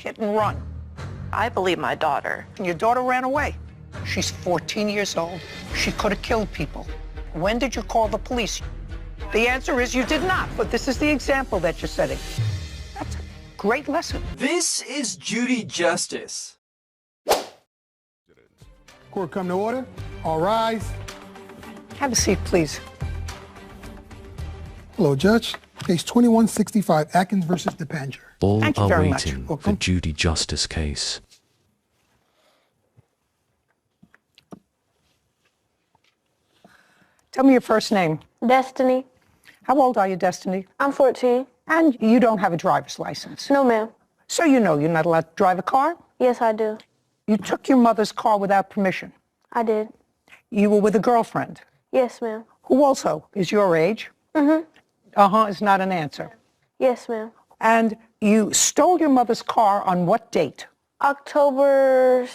hit and run. I believe my daughter. And your daughter ran away. She's 14 years old. She could have killed people. When did you call the police? The answer is you did not, but this is the example that you're setting. That's a great lesson. This is Judy Justice. Court come to order. All rise. Have a seat, please. Hello, Judge. Case 2165, Atkins versus DePanger. All Thank you are very much. waiting for Welcome. Judy Justice case. Tell me your first name. Destiny. How old are you, Destiny? I'm 14. And you don't have a driver's license. No, ma'am. So you know you're not allowed to drive a car? Yes, I do. You took your mother's car without permission. I did. You were with a girlfriend, Yes, ma'am. who also is your age. Mm-hmm. Uh-huh is not an answer. Yes, ma'am. And you stole your mother's car on what date? October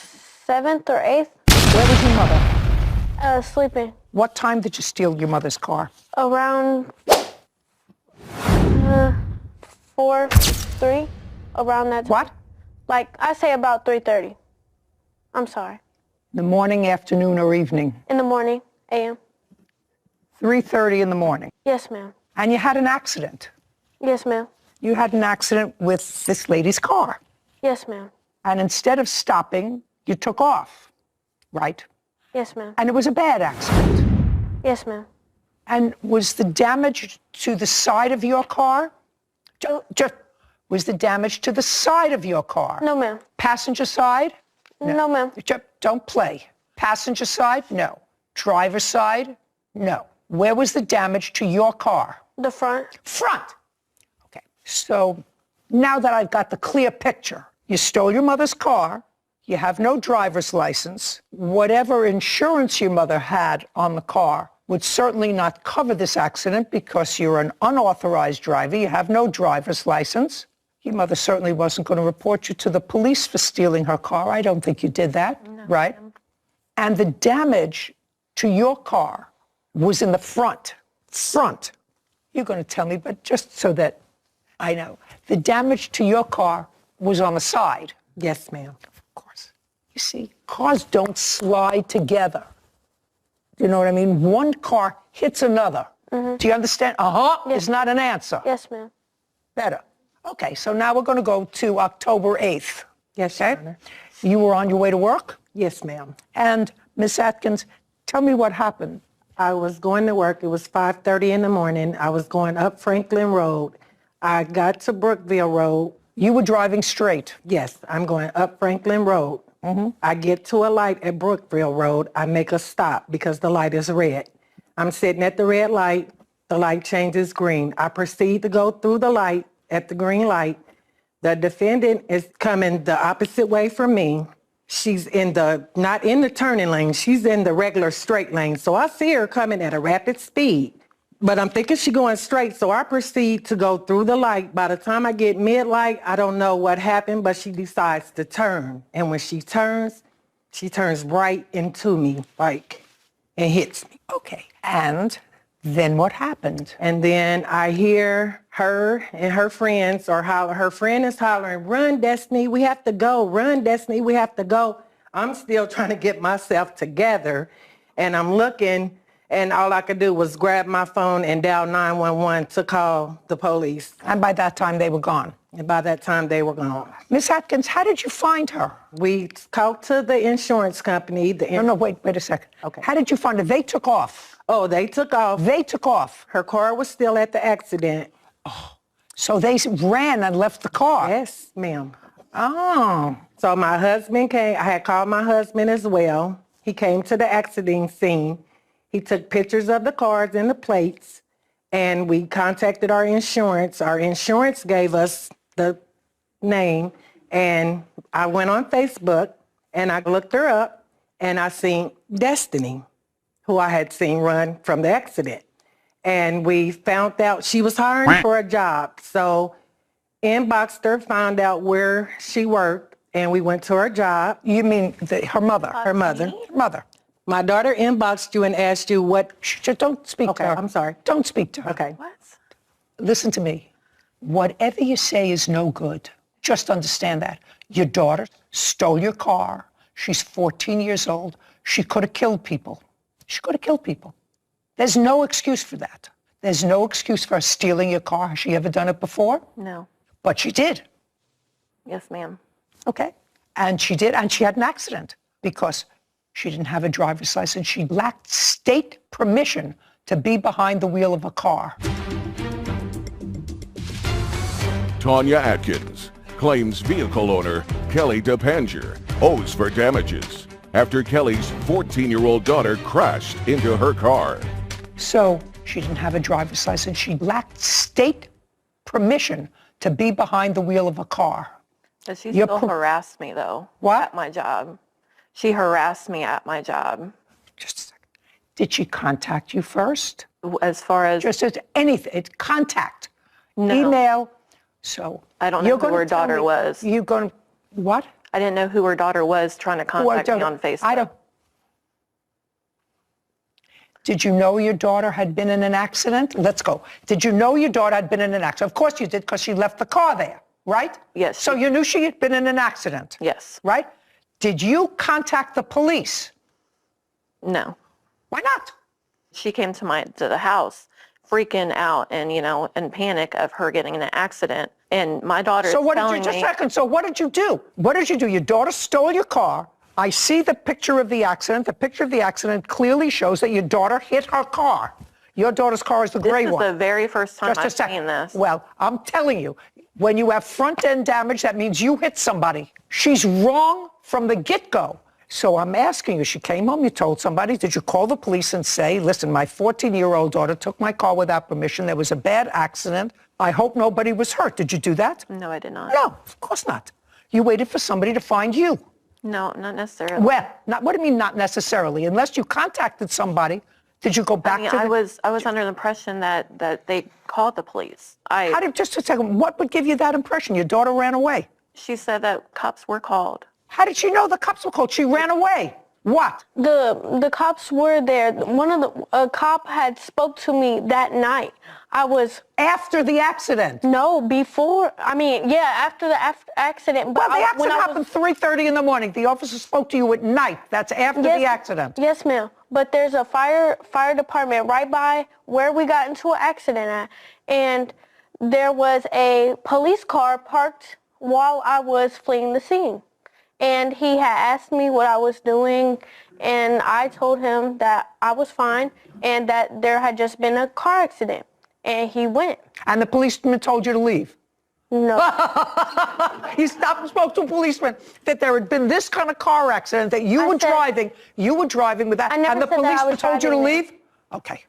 7th or 8th, Where was your mother? sleeping. What time did you steal your mother's car? Around 4, 3, around that time. What? Like, I say about 3:30. I'm sorry. The morning, afternoon, or evening? In the morning, a.m. 3:30 in the morning. Yes, ma'am. And you had an accident. Yes, ma'am. You had an accident with this lady's car. Yes, ma'am. And instead of stopping, you took off, right? Yes, ma'am. And it was a bad accident. Yes, ma'am. And was the damage to the side of your car? Was the damage to the side of your car? No, ma'am. Passenger side? No, ma'am. Don't play. Passenger side? No. Driver side? No. Where was the damage to your car? The front. Front. Okay. So now that I've got the clear picture, you stole your mother's car, you have no driver's license, whatever insurance your mother had on the car would certainly not cover this accident because you're an unauthorized driver, you have no driver's license. Your mother certainly wasn't going to report you to the police for stealing her car. I don't think you did that, right? And the damage to your car was in the front. Front. You're going to tell me, but just so that I know. The damage to your car was on the side. Yes, ma'am. Of course. You see, cars don't slide together. Do you know what I mean? One car hits another. Mm-hmm. Do you understand? Yes. Is not an answer. Yes, ma'am. Better. Okay, so now we're going to go to October 8th. Yes, Okay? Your Honor. You were on your way to work? Yes, ma'am. And Miss Atkins, tell me what happened. I was going to work. It was 5:30 in the morning. I was going up Franklin Road. I got to Brookville Road. You were driving straight. Yes, I'm going up Franklin Road. Mm-hmm. I get to a light at Brookville Road. I make a stop because the light is red. I'm sitting at the red light. The light changes green. I proceed to go through the light at the green light. The defendant is coming the opposite way from me. She's not in the turning lane. She's in the regular straight lane. So I see her coming at a rapid speed, but I'm thinking she's going straight. So I proceed to go through the light. By the time I get mid-light, I don't know what happened, but she decides to turn. And when she turns right into me, and hits me. Okay. And then what happened? And then I hear her and her friends are hollering. Her friend is hollering, "Run, Destiny, we have to go. Run, Destiny, we have to go." I'm still trying to get myself together, and I'm looking, and all I could do was grab my phone and dial 911 to call the police. And by that time, they were gone. And by that time, they were gone. Miss Atkins, how did you find her? We talked to the insurance company. No, wait a second. Okay. How did you find her? They took off. Oh, they took off. They took off. Her car was still at the accident. So they ran and left the car. Yes, ma'am. Oh. So my husband came. I had called my husband as well. He came to the accident scene. He took pictures of the cars and the plates, and we contacted our insurance. Our insurance gave us the name, and I went on Facebook, and I looked her up, and I seen Destiny, who I had seen run from the accident. And we found out she was hiring for a job. So inboxed her, found out where she worked, and we went to her job. You mean her mother? Her mother. Mother. My daughter inboxed you and asked you what... Don't speak to her. I'm sorry. Don't speak to her. Okay. What? Listen to me. Whatever you say is no good. Just understand that. Your daughter stole your car. She's 14 years old. She could have killed people. She could have killed people. There's no excuse for that. There's no excuse for her stealing your car. Has she ever done it before? No. But she did. Yes, ma'am. Okay. And she did, and she had an accident because she didn't have a driver's license. She lacked state permission to be behind the wheel of a car. Tanya Atkins claims vehicle owner Kelly DePanger owes for damages after Kelly's 14-year-old daughter crashed into her car. So she didn't have a driver's license. She lacked state permission to be behind the wheel of a car. But she still harassed me, though. What? At my job. She harassed me at my job. Just a second. Did she contact you first? As far as... Just as anything, contact, No. email. So I don't know who her daughter was. You're going to, what? I didn't know who her daughter was trying to contact me on Facebook. I don't. Did you know your daughter had been in an accident? Let's go. Did you know your daughter had been in an accident? Of course you did, because she left the car there, right? Yes. So you knew she had been in an accident? Yes. Right? Did you contact the police? No. Why not? She came to the house freaking out and, in panic of her getting in an accident. And my daughter So what did you, telling just a me... second, so what did you do? What did you do? Your daughter stole your car. I see the picture of the accident. The picture of the accident clearly shows that your daughter hit her car. Your daughter's car is the gray one. This is the very first time I've seen this. Well, I'm telling you, when you have front-end damage, that means you hit somebody. She's wrong from the get-go. So I'm asking you, she came home, you told somebody, did you call the police and say, listen, my 14-year-old daughter took my car without permission. There was a bad accident. I hope nobody was hurt. Did you do that? No, I did not. No, of course not. You waited for somebody to find you. No, not necessarily. Well, what do you mean not necessarily? Unless you contacted somebody, did you go back to I was under the impression that they called the police. Just a second, what would give you that impression? Your daughter ran away. She said that cops were called. How did she know the cops were called? She ran away. What? The cops were there. One of a cop had spoke to me that night. I was... After the accident? No, before. After the accident. But well, the accident happened 3:30 in the morning. The officer spoke to you at night. That's after the accident. Yes, ma'am. But there's a fire department right by where we got into an accident at. And there was a police car parked while I was fleeing the scene. And he had asked me what I was doing, and I told him that I was fine and that there had just been a car accident. And he went. And the policeman told you to leave? No. He stopped and spoke to a policeman that there had been this kind of car accident, that you were driving with that, and the policeman told you to leave? Okay.